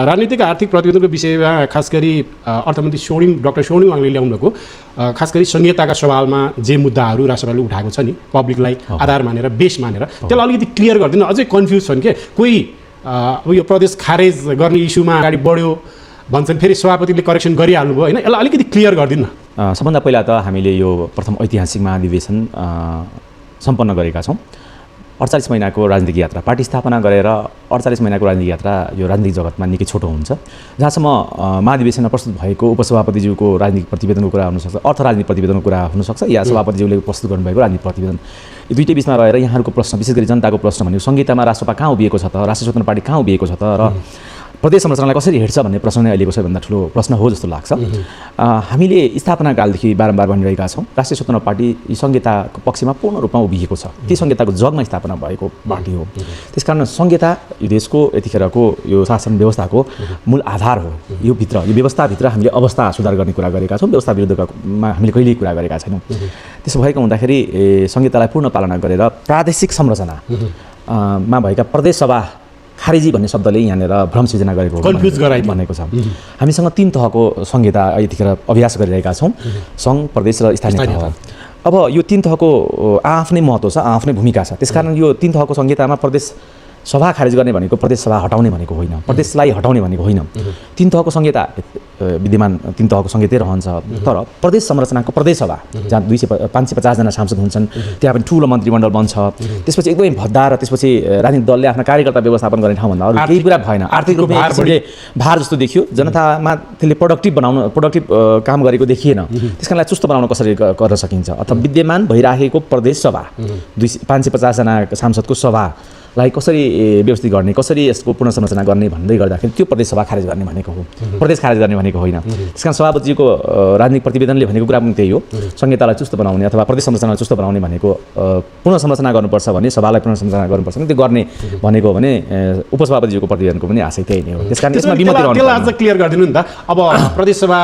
राजनीतिक आर्थिक प्रतिवेदनको विषयमा खास गरी अर्थमन्त्री डाक्टर स्वर्णिम वाङले ल्याउनुको खास गरी संहिताका सवालमा जे मुद्दाहरू राष्ट्रपतिले उठाएको छ नि पब्लिकलाई आधार मानेर बेस मानेर त्यसलाई अलिकति क्लियर गरिदिनु अझै कन्फ्युज छन् के कोही यो प्रदेश खारेज गर्ने इस्युमा अगाडि बढ्यो भन्छन् फेरि सभापतिले करेक्सन गरिहाल्नुभयो होइन यसलाई अलिकति क्लियर गरिदिनु न। सबभन्दा पहिला त हामीले यो प्रथम ऐतिहासिक महाधिवेशन सम्पन्न गरेका छौँ। 48 महिनाको राजनीतिक यात्रा पार्टी स्थापना गरेर 48 महिनाको राजनीतिक यात्रा यो राजनीतिक जगतमा निकै छोटो हुन्छ। जहाँसम्म महाधिवेशनमा प्रस्तुत भएको उपसभापतिज्यूको राजनीतिक प्रतिवेदनको कुरा हुनसक्छ, अर्थ राजनीतिक प्रतिवेदनको कुरा हुनसक्छ, या सभापतिज्यूले प्रस्तुत गर्नुभएको राजनीतिक प्रतिवेदन, यो दुईटै बिचमा रहेर यहाँहरूको प्रश्न विशेष गरी जनताको प्रश्न भनेको संहितामा राष्ट्रपा कहाँ उभिएको छ त, राष्ट्रिय स्वतन्त्र पार्टी कहाँ उभिएको छ त, र प्रदेश संरचनालाई कसरी हेर्छ भन्ने प्रश्न नै अहिलेको सबैभन्दा ठुलो प्रश्न हो जस्तो लाग्छ। हामीले स्थापना कालदेखि बारम्बार भनिरहेका छौँ राष्ट्रिय स्वतन्त्र पार्टी यी संहिताको पक्षमा पूर्ण रूपमा उभिएको छ, ती संहिताको जगमा स्थापना भएको पार्टी हो। त्यसकारण संहिता यो देशको यतिखेरको यो शासन व्यवस्थाको मूल आधार हो। यो व्यवस्थाभित्र हामीले अवस्था सुधार गर्ने कुरा गरेका छौँ, व्यवस्था विरुद्धमा हामीले कहिल्यै कुरा गरेका छैनौँ। त्यसो भएको हुँदाखेरि संहितालाई पूर्ण पालना गरेर प्रादेशिक संरचनामा भएका प्रदेश सभा खारेजी भन्ने शब्दले यहाँनिर भ्रम सृजना गरेको कन्फ्युज गराइ भनेको छ। हामीसँग 3 तहको संहिता यतिखेर अभ्यास गरिरहेका छौँ, सङ्घ, प्रदेश र स्थानीय तह। अब यो 3 तहको आफ्नै महत्त्व छ, आफ्नै भूमिका छ। त्यसकारण यो 3 तहको संहितामा प्रदेश सभा खारेज गर्ने भनेको प्रदेश सभा हटाउने भनेको होइन, प्रदेशलाई हटाउने भनेको होइन। 3 तहको संहिता विद्यमान 3 तहको संहितै रहन्छ, तर प्रदेश संरचनाको प्रदेश सभा जहाँ 550 जना सांसद हुन्छन्, त्यहाँ पनि ठुलो मन्त्रीमण्डल बन्छ, त्यसपछि एकदमै भद्दा र त्यसपछि राजनीतिक दलले आफ्ना कार्यकर्ता व्यवस्थापन गर्ने ठाउँभन्दा अरू केही कुरा भएन। आर्थिक रूपमा भार जस्तो देखियो, जनतामा त्यसले प्रोडक्टिभ काम गरेको देखिएन। त्यसकारणलाई चुस्त बनाउन कसरी गर्न सकिन्छ, अथवा विद्यमान भइराखेको प्रदेश सभा 550 जना सांसदको सभालाई कसरी व्यवस्थित गर्ने, कसरी यसको पुनर्संरचना गर्ने भन्दै गर्दाखेरि त्यो प्रदेश सभा खारेज गर्ने भनेको हो, प्रदेश खारेज गर्ने भनेको होइन। त्यसकारण सभापतिजीको राजनीतिक प्रतिवेदनले भनेको कुरा पनि त्यही हो, संहितालाई चुस्त बनाउने अथवा प्रदेश संरचनालाई चुस्त बनाउने भनेको पुनर्संरचना गर्नुपर्छ भने, सभालाई पुनर्संरचना गर्नुपर्छ भने त्यो गर्ने भनेको हो भने उपसभापतिजीको प्रतिवेदनको पनि आशय त्यही नै हो। त्यसकारण यसमा विमति रहन्छ। त्यसलाई अझ क्लियर गरिदिनु नि त। अब प्रदेश सभा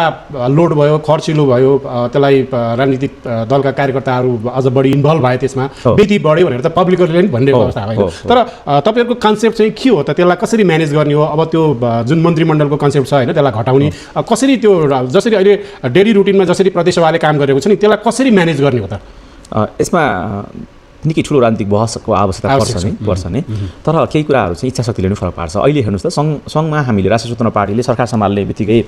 लोड भयो, खर्चिलो भयो, त्यसलाई राजनीतिक दलका कार्यकर्ताहरू अझ बढी इन्भल्भ भए, त्यसमा बेटी बढ्यो भनेर त पब्लिकहरूले पनि भन्ने अवस्था होइन। तर तपाईहरुको कन्सेप्ट चाहिँ के हो त, त्यसलाई कसरी म्यानेज गर्ने हो? अब त्यो जुन मन्त्रीमण्डलको कन्सेप्ट छ होइन, त्यसलाई घटाउने कसरी, त्यो जसरी अहिले डेली रुटिनमा जसरी प्रदेश सभाले काम गरेको छ नि, त्यसलाई कसरी म्यानेज गर्ने हो त? यसमा निकै ठुलो राजनीतिक बहसको आवश्यकता पर्छ नि, तर केही कुराहरू चाहिँ इच्छाशक्तिले नै फरक पार्छ। अहिले हेर्नुहोस् त, सङ्घमा हामीले राष्ट्रिय स्वतन्त्र पार्टीले सरकार सम्हाल्ने बित्तिकै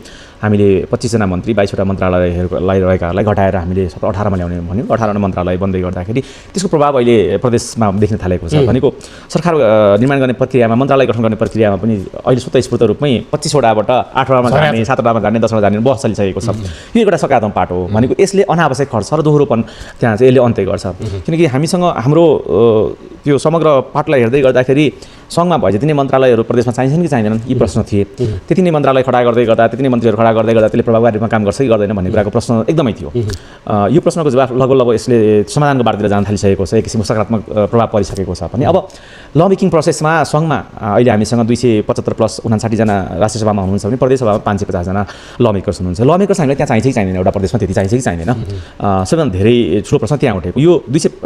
हामीले 25 जना मन्त्री, 22 वटा मन्त्रालयहरूलाई रहेकाहरूलाई घटाएर हामीले 18 मा ल्याउने भन्यो। 18 मन्त्रालय बन्दै गर्दाखेरि त्यसको प्रभाव अहिले प्रदेशमा देख्न थालेको छ। भनेको सरकार निर्माण गर्ने प्रक्रियामा, मन्त्रालय गठन गर्ने प्रक्रियामा पनि अहिले स्वतःस्फूर्त रूपमै 25 वटाबाट 8 वटामा जाने, 7 वटामा जाने, 10 वटा जाने बहस चलिसकेको छ। यो एउटा सकारात्मक पाटो हो। भनेको यसले अनावश्यक खर्च र दोहोरोपन त्यहाँ चाहिँ यसले अन्त्य गर्छ। किनकि हामीसँग हाम्रो त्यो समग्र पाटलाई हेर्दै गर्दाखेरि सङ्घमा भए जति नै मन्त्रालयहरू प्रदेशमा चाहिन्छन् कि चाहिँदैनन्, यी प्रश्न थिए। त्यति नै मन्त्रालय खडा गर्दै गर्दा, त्यति नै मन्त्रीहरू खडा गर्दै गर्दा त्यसले प्रभावकारी रूपमा काम गर्छ कि गर्दैन भन्ने कुराको प्रश्न एकदमै थियो। यो प्रश्नको जवाफ लगभग यसले समाधानको बाटोतिर जान थालिसकेको छ, एक किसिमको सकारात्मक प्रभाव परिसकेको छ पनि। अब ल मेकिङ प्रोसेसमा सङ्घमा अहिले हामीसँग 275 प्लस 59 जना राष्ट्रिय सभामा हुनुहुन्छ भने प्रदेश सभामा 550 जना ल मेकर्स हुनुहुन्छ। ल मेकर्स हामीलाई त्यहाँ चाहिन्छ कि चाहिँदैन, एउटा प्रदेशमा त्यति चाहिन्छ कि चाहिँदैन, सबैभन्दा धेरै ठुलो प्रश्न त्यहाँ उठेको। यो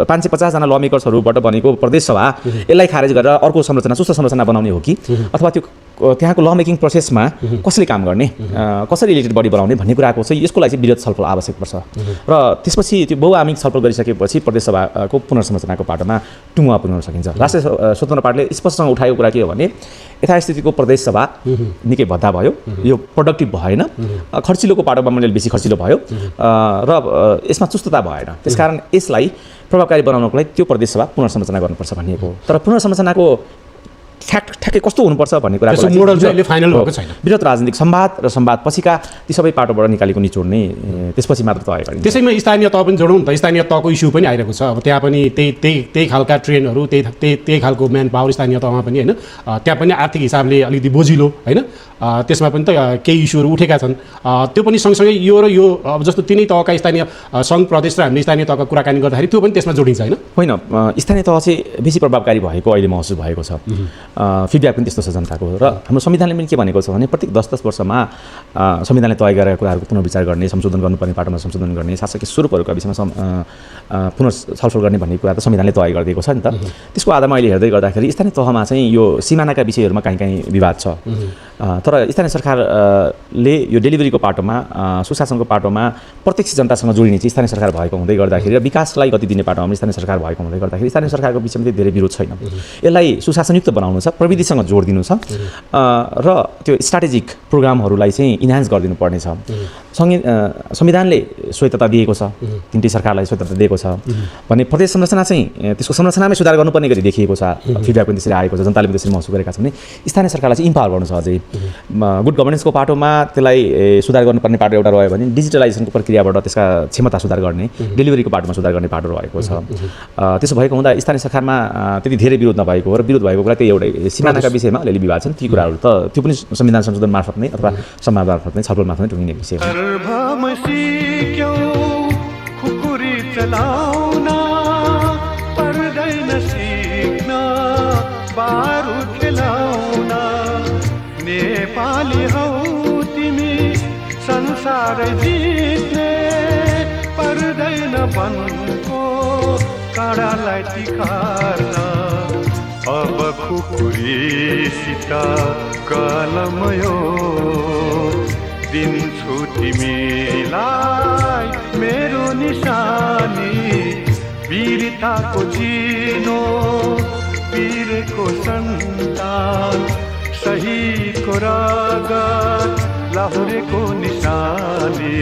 550 जना ल मेकर्सहरूबाट बनेको प्रदेश सभा यसलाई खारेज गरेर अर्को संरचना, सुस्त संरचना बनाउने हो कि, अथवा त्यो त्यहाँको ल मेकिङ प्रोसेसमा कसले काम गर्ने, कसरी इलेक्टेड बडी बनाउने भन्ने कुराको चाहिँ यसको लागि चाहिँ विरोध छलफल आवश्यक पर्छ। र त्यसपछि त्यो बहुआमिक छलफल गरिसकेपछि प्रदेश सभाको पुनर्संरचनाको पाटोमा टुङ्गो पुर्याउन सकिन्छ। राष्ट्रिय स्वतन्त्र पार्टीले स्पष्टसँग उठाएको कुरा के हो भने, यथास्थितिको प्रदेश सभा निकै भद्दा भयो, यो प्रोडक्टिभ भएन, खर्चिलोको पाटोमा मैले बेसी खर्चिलो भयो र यसमा चुस्तता भएन। त्यसकारण यसलाई प्रभावकारी बनाउनको लागि त्यो प्रदेश सभा पुनर्संरचना गर्नुपर्छ भनिएको। तर पुनर्संरचनाको ठ्याक्कै कस्तो हुनुपर्छ भन्ने कुराको मोडल चाहिँ अहिले फाइनल भएको छैन। विगत राजनीतिक संवाद र संवाद पछिका ती सबै पाटोबाट निकालेको निचोड नै त्यसपछि मात्र तय गरिन्छ। त्यसैमा स्थानीय तह पनि जोडौँ त, स्थानीय तहको इस्यु पनि आइरहेको छ। अब त्यहाँ पनि त्यही खालका ट्रेनहरू, त्यही खालको म्यान पावर स्थानीय तहमा पनि होइन, त्यहाँ पनि आर्थिक हिसाबले अलिकति बोजिलो होइन, त्यसमा पनि त केही इस्युहरू उठेका छन्। त्यो पनि सँगसँगै यो र यो अब जस्तो तिनै तहका स्थानीय सङ्घ, प्रदेश र हामीले स्थानीय तहका कुराकानी गर्दाखेरि त्यो पनि त्यसमा जोडिन्छ होइन? होइन, स्थानीय तह चाहिँ बेसी प्रभावकारी भएको अहिले महसुस भएको छ। फिडब्याक पनि त्यस्तो छ जनताको। र हाम्रो संविधानले पनि के भनेको छ भने प्रत्येक 10-10 वर्षमा संविधानले तय गरेका कुराहरूको पुनर्विचार गर्ने, संशोधन गर्नुपर्ने पाटोमा संशोधन गर्ने, शासकीय स्वरूपहरूका विषयमा पुनः छलफल गर्ने भन्ने कुरा त संविधानले तय गरिदिएको छ नि त। त्यसको आधारमा अहिले हेर्दै गर्दाखेरि स्थानीय तहमा चाहिँ यो सिमानाका विषयहरूमा कहीँ विवाद छ। तर स्थानीय सरकारले यो डेलिभरीको पाटोमा, सुशासनको पाटोमा प्रत्यक्ष जनतासँग जोडिने चाहिँ स्थानीय सरकार भएको हुँदै गर्दाखेरि र विकासलाई गति दिने पाटोमा पनि स्थानीय सरकार भएको हुँदै गर्दाखेरि स्थानीय सरकारको बिचमा चाहिँ धेरै विरोध छैन। यसलाई सुशासनयुक्त बनाउनु छ, प्रविधिसँग जोड दिनु छ र त्यो स्ट्राटेजिक प्रोग्रामहरूलाई चाहिँ इन्हान्स गरिदिनु पर्ने छ। संविधानले स्वायत्तता दिएको छ, तिनटै सरकारलाई स्वायत्तता दिएको छ भने प्रदेश संरचना चाहिँ त्यसको संरचनामै सुधार गर्नुपर्ने गरी देखिएको छ। फिडब्याक पनि त्यसरी आएको छ, जनताले पनि त्यसरी महसुस गरेका छन् भने स्थानीय सरकारलाई चाहिँ इम्पावर गर्नु छ। अझै गुड गभर्नेन्सको पाटोमा त्यसलाई सुधार गर्नुपर्ने पाटो एउटा रह्यो भने डिजिटलाइजेसनको प्रक्रियाबाट त्यसका क्षमता सुधार गर्ने, डेलिभरीको पाटोमा सुधार गर्ने पाटो रहेको छ। त्यसो भएको हुँदा स्थानीय सरकारमा त्यति धेरै विरोध नभएको हो र विरोध भएको कुरा त्यही एउटै सिमानाका विषयमा अलिअलि विवाद छन्। ती कुराहरू त त्यो पनि संविधान संशोधन मार्फत नै अथवा संवाद मार्फत नै, छलफल मार्फत नै टुङ्गिने विषय हो। नेपाली हौ तिमी संसार जित्ने, पर्दैन वनको काँडालाई तिखार्न। अब खुकुरीसित कलमयो दिन्छु तिमीलाई मेरो निशानी। वीरताको चिनो, वीरको सन्तान, शहीदको रगत, लाहुरेको निशानी।